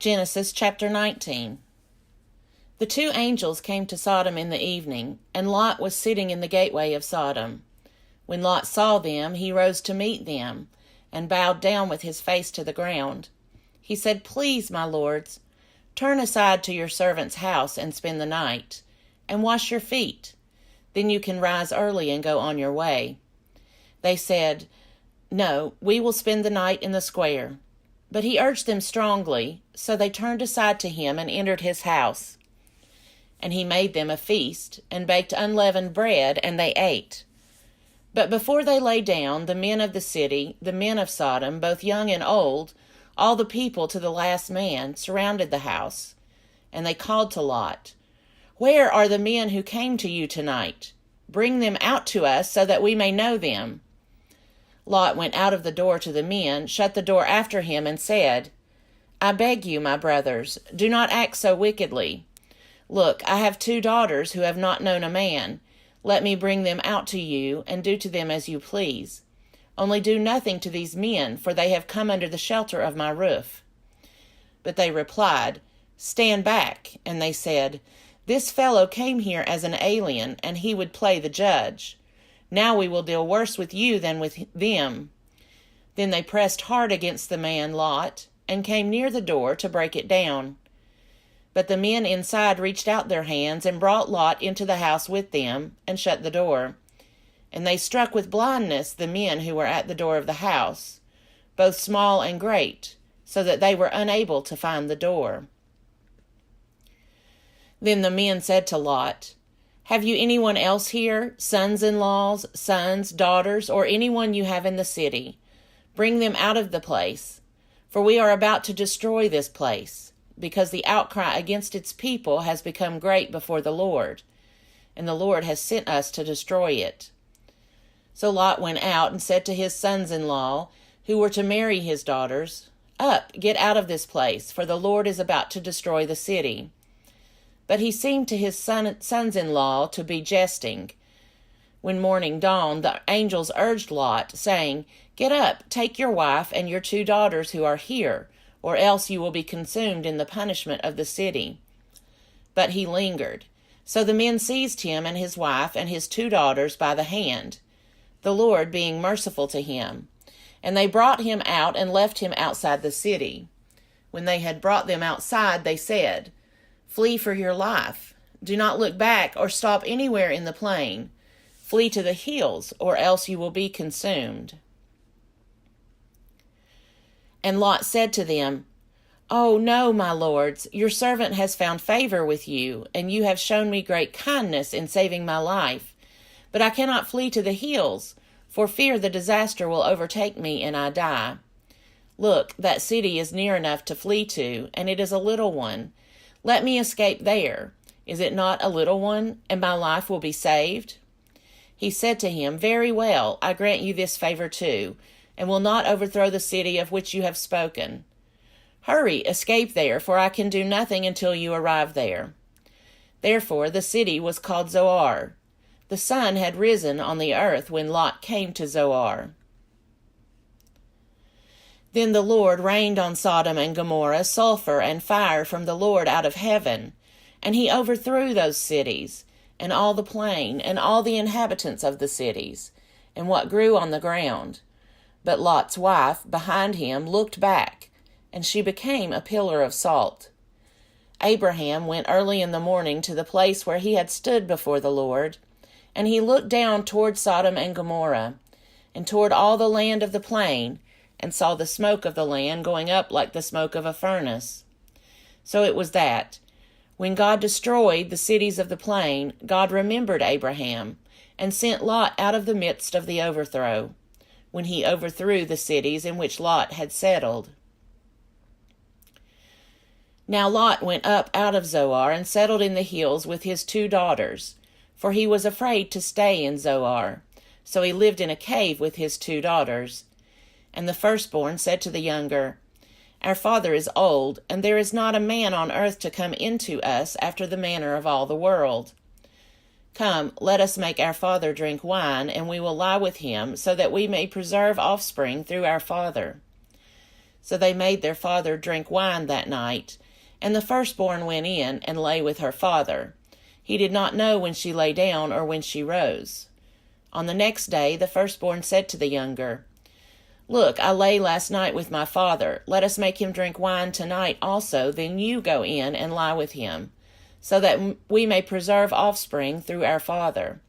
Genesis chapter 19. The two angels came to Sodom in the evening, and Lot was sitting in the gateway of Sodom. When Lot saw them, he rose to meet them, and bowed down with his face to the ground. He said, "Please, my lords, turn aside to your servant's house and spend the night, and wash your feet. Then you can rise early and go on your way." They said, "No, we will spend the night in the square." But he urged them strongly, so they turned aside to him and entered his house. And he made them a feast, and baked unleavened bread, and they ate. But before they lay down, the men of the city, the men of Sodom, both young and old, all the people to the last man, surrounded the house. And they called to Lot, "Where are the men who came to you tonight? Bring them out to us so that we may know them." Lot went out of the door to the men, shut the door after him, and said, "I beg you, my brothers, do not act so wickedly. Look, I have 2 daughters who have not known a man. Let me bring them out to you, and do to them as you please. Only do nothing to these men, for they have come under the shelter of my roof." But they replied, "Stand back." And they said, "This fellow came here as an alien, and he would play the judge. Now we will deal worse with you than with them." Then they pressed hard against the man Lot, and came near the door to break it down. But the men inside reached out their hands and brought Lot into the house with them, and shut the door. And they struck with blindness the men who were at the door of the house, both small and great, so that they were unable to find the door. Then the men said to Lot, "Have you anyone else here, sons-in-laws, sons, daughters, or anyone you have in the city? Bring them out of the place, for we are about to destroy this place, because the outcry against its people has become great before the Lord, and the Lord has sent us to destroy it." So Lot went out and said to his sons-in-law, who were to marry his daughters, "Up, get out of this place, for the Lord is about to destroy the city." But he seemed to his sons-in-law to be jesting. When morning dawned, the angels urged Lot, saying, "Get up, take your wife and your 2 daughters who are here, or else you will be consumed in the punishment of the city." But he lingered. So the men seized him and his wife and his 2 daughters by the hand, the Lord being merciful to him. And they brought him out and left him outside the city. When they had brought them outside, they said, "Flee for your life. Do not look back or stop anywhere in the plain. Flee to the hills, or else you will be consumed." And Lot said to them, "Oh, no, my lords, your servant has found favor with you, and you have shown me great kindness in saving my life. But I cannot flee to the hills, for fear the disaster will overtake me and I die. Look, that city is near enough to flee to, and it is a little one. Let me escape there. Is it not a little one, and my life will be saved?" He said to him, "Very well, I grant you this favor too, and will not overthrow the city of which you have spoken. Hurry, escape there, for I can do nothing until you arrive there." Therefore the city was called Zoar. The sun had risen on the earth when Lot came to Zoar. Then the Lord rained on Sodom and Gomorrah sulfur and fire from the Lord out of heaven, and he overthrew those cities, and all the plain, and all the inhabitants of the cities, and what grew on the ground. But Lot's wife, behind him, looked back, and she became a pillar of salt. Abraham went early in the morning to the place where he had stood before the Lord, and he looked down toward Sodom and Gomorrah, and toward all the land of the plain, and saw the smoke of the land going up like the smoke of a furnace. So it was that, when God destroyed the cities of the plain, God remembered Abraham, and sent Lot out of the midst of the overthrow, when he overthrew the cities in which Lot had settled. Now Lot went up out of Zoar and settled in the hills with his 2 daughters, for he was afraid to stay in Zoar. So he lived in a cave with his 2 daughters. And the firstborn said to the younger, "Our father is old, and there is not a man on earth to come into us after the manner of all the world. Come, let us make our father drink wine, and we will lie with him, so that we may preserve offspring through our father." So they made their father drink wine that night, and the firstborn went in and lay with her father. He did not know when she lay down or when she rose. On the next day the firstborn said to the younger, "Look, I lay last night with my father. Let us make him drink wine tonight also, then you go in and lie with him, so that we may preserve offspring through our father."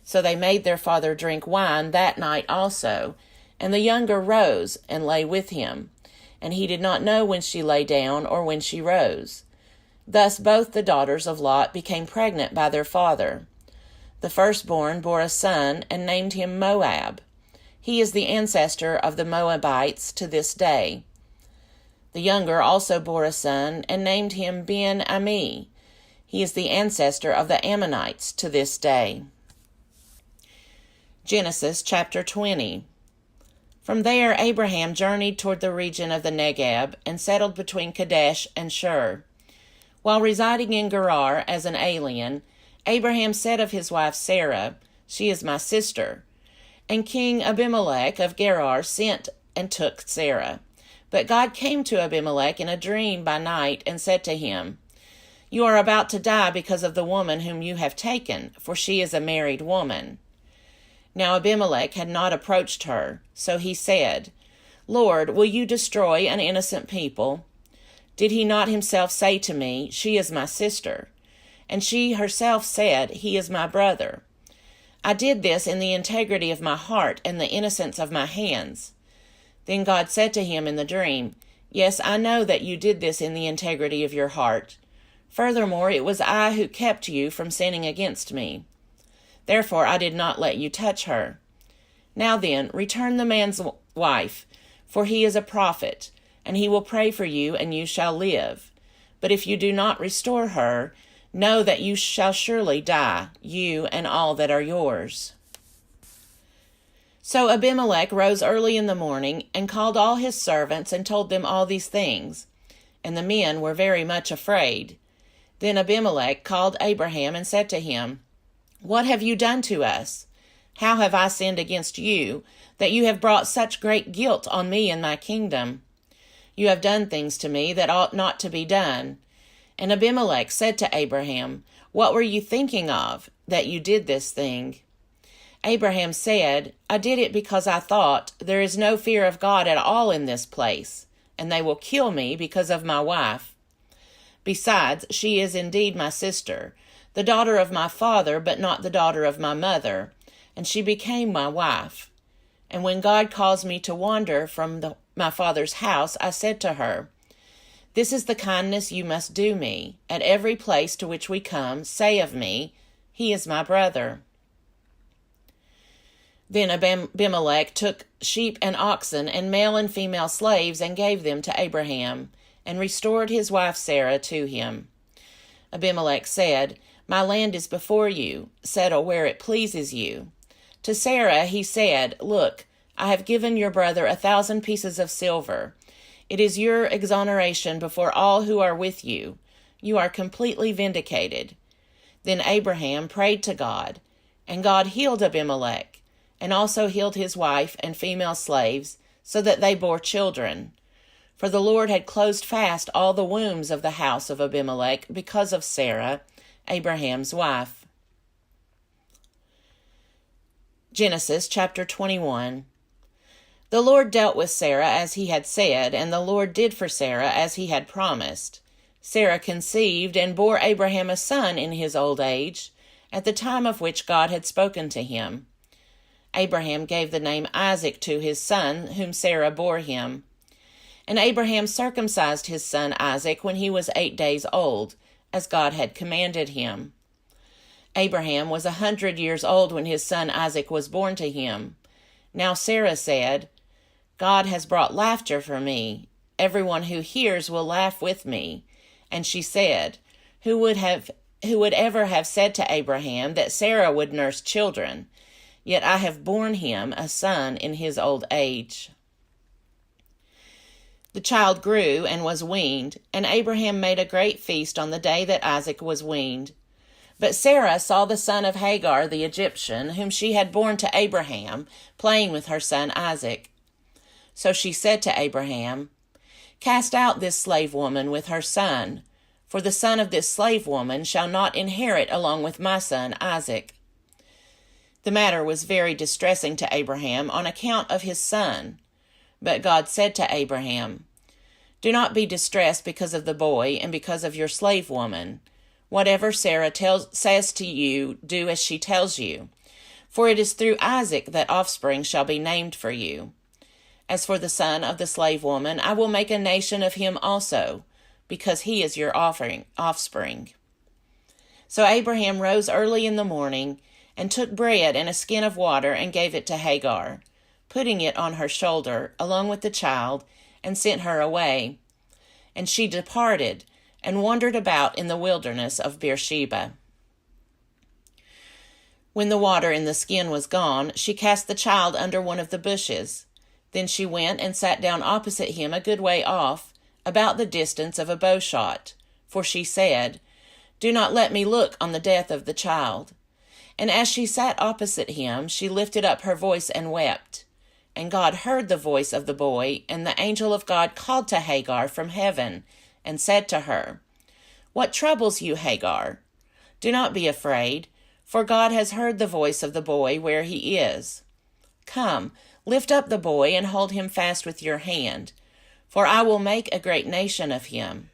So they made their father drink wine that night also, and the younger rose and lay with him, and he did not know when she lay down or when she rose. Thus both the daughters of Lot became pregnant by their father. The firstborn bore a son and named him Moab. He is the ancestor of the Moabites to this day. The younger also bore a son and named him Ben-Ammi. He is the ancestor of the Ammonites to this day. Genesis chapter 20. From there Abraham journeyed toward the region of the Negeb and settled between Kadesh and Shur. While residing in Gerar as an alien, Abraham said of his wife Sarah, "She is my sister." And King Abimelech of Gerar sent and took Sarah. But God came to Abimelech in a dream by night and said to him, "You are about to die because of the woman whom you have taken, for she is a married woman." Now Abimelech had not approached her, so he said, "Lord, will you destroy an innocent people? Did he not himself say to me, 'She is my sister'? And she herself said, 'He is my brother.' I did this in the integrity of my heart and the innocence of my hands." Then God said to him in the dream, "Yes, I know that you did this in the integrity of your heart. Furthermore, it was I who kept you from sinning against me. Therefore I did not let you touch her. Now then, return the man's wife, for he is a prophet, and he will pray for you, and you shall live. But if you do not restore her, know that you shall surely die, you and all that are yours." So Abimelech rose early in the morning and called all his servants and told them all these things. And the men were very much afraid. Then Abimelech called Abraham and said to him, "What have you done to us? How have I sinned against you, that you have brought such great guilt on me and my kingdom? You have done things to me that ought not to be done." And Abimelech said to Abraham, "What were you thinking of, that you did this thing?" Abraham said, "I did it because I thought, there is no fear of God at all in this place, and they will kill me because of my wife. Besides, she is indeed my sister, the daughter of my father, but not the daughter of my mother, and she became my wife. And when God caused me to wander from my father's house, I said to her, 'This is the kindness you must do me. At every place to which we come, say of me, he is my brother.'" Then Abimelech took sheep and oxen and male and female slaves and gave them to Abraham, and restored his wife Sarah to him. Abimelech said, "My land is before you. Settle where it pleases you." To Sarah he said, "Look, I have given your brother 1,000 pieces of silver. It is your exoneration before all who are with you. You are completely vindicated." Then Abraham prayed to God, and God healed Abimelech, and also healed his wife and female slaves, so that they bore children. For the Lord had closed fast all the wombs of the house of Abimelech because of Sarah, Abraham's wife. Genesis chapter 21. The Lord dealt with Sarah as he had said, and the Lord did for Sarah as he had promised. Sarah conceived and bore Abraham a son in his old age, at the time of which God had spoken to him. Abraham gave the name Isaac to his son, whom Sarah bore him. And Abraham circumcised his son Isaac when he was 8 days old, as God had commanded him. Abraham was 100 years old when his son Isaac was born to him. Now Sarah said, "God has brought laughter for me. Everyone who hears will laugh with me." And she said, Who would ever have said to Abraham that Sarah would nurse children? Yet I have borne him a son in his old age." The child grew and was weaned, and Abraham made a great feast on the day that Isaac was weaned. But Sarah saw the son of Hagar the Egyptian, whom she had borne to Abraham, playing with her son Isaac. So she said to Abraham, "Cast out this slave woman with her son, for the son of this slave woman shall not inherit along with my son Isaac." The matter was very distressing to Abraham on account of his son. But God said to Abraham, "Do not be distressed because of the boy and because of your slave woman. Whatever Sarah says to you, do as she tells you. For it is through Isaac that offspring shall be named for you. As for the son of the slave woman, I will make a nation of him also, because he is your offspring." So Abraham rose early in the morning and took bread and a skin of water and gave it to Hagar, putting it on her shoulder along with the child, and sent her away. And she departed and wandered about in the wilderness of Beersheba. When the water in the skin was gone, she cast the child under one of the bushes. Then she went and sat down opposite him a good way off, about the distance of a bowshot, for she said, "Do not let me look on the death of the child." And as she sat opposite him, she lifted up her voice and wept. And God heard the voice of the boy, and the angel of God called to Hagar from heaven, and said to her, "What troubles you, Hagar? Do not be afraid, for God has heard the voice of the boy where he is. Come, lift up the boy and hold him fast with your hand, for I will make a great nation of him."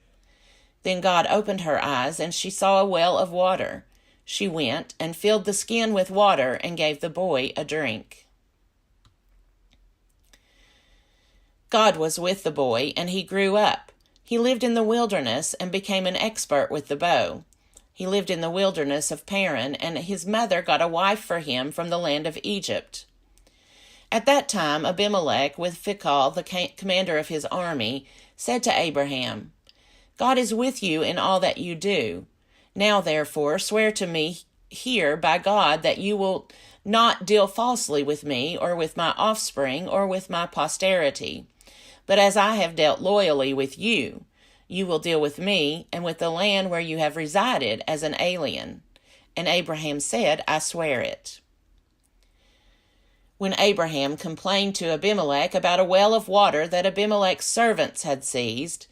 Then God opened her eyes, and she saw a well of water. She went and filled the skin with water and gave the boy a drink. God was with the boy, and he grew up. He lived in the wilderness and became an expert with the bow. He lived in the wilderness of Paran, and his mother got a wife for him from the land of Egypt. At that time Abimelech, with Phicol, the commander of his army, said to Abraham, "God is with you in all that you do. Now, therefore, swear to me here by God that you will not deal falsely with me, or with my offspring, or with my posterity. But as I have dealt loyally with you, you will deal with me and with the land where you have resided as an alien." And Abraham said, "I swear it." When Abraham complained to Abimelech about a well of water that Abimelech's servants had seized,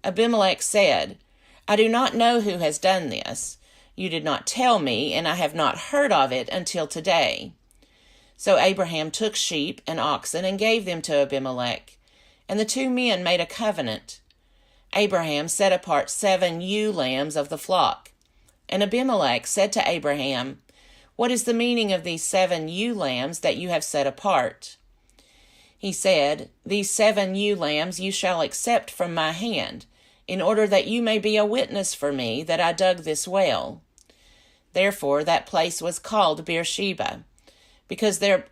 Abimelech said, "I do not know who has done this. You did not tell me, and I have not heard of it until today." So Abraham took sheep and oxen and gave them to Abimelech, and the two men made a covenant. Abraham set apart 7 ewe lambs of the flock. And Abimelech said to Abraham, "What is the meaning of these 7 ewe lambs that you have set apart?" He said, "These 7 ewe lambs you shall accept from my hand, in order that you may be a witness for me that I dug this well." Therefore that place was called Beersheba, because there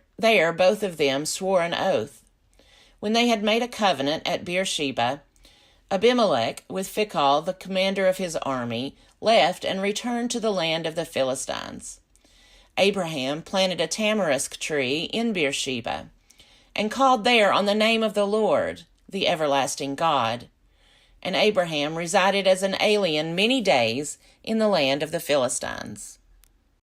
both of them swore an oath. When they had made a covenant at Beersheba, Abimelech, with Phicol, the commander of his army, left and returned to the land of the Philistines. Abraham planted a tamarisk tree in Beersheba, and called there on the name of the Lord, the everlasting God. And Abraham resided as an alien many days in the land of the Philistines.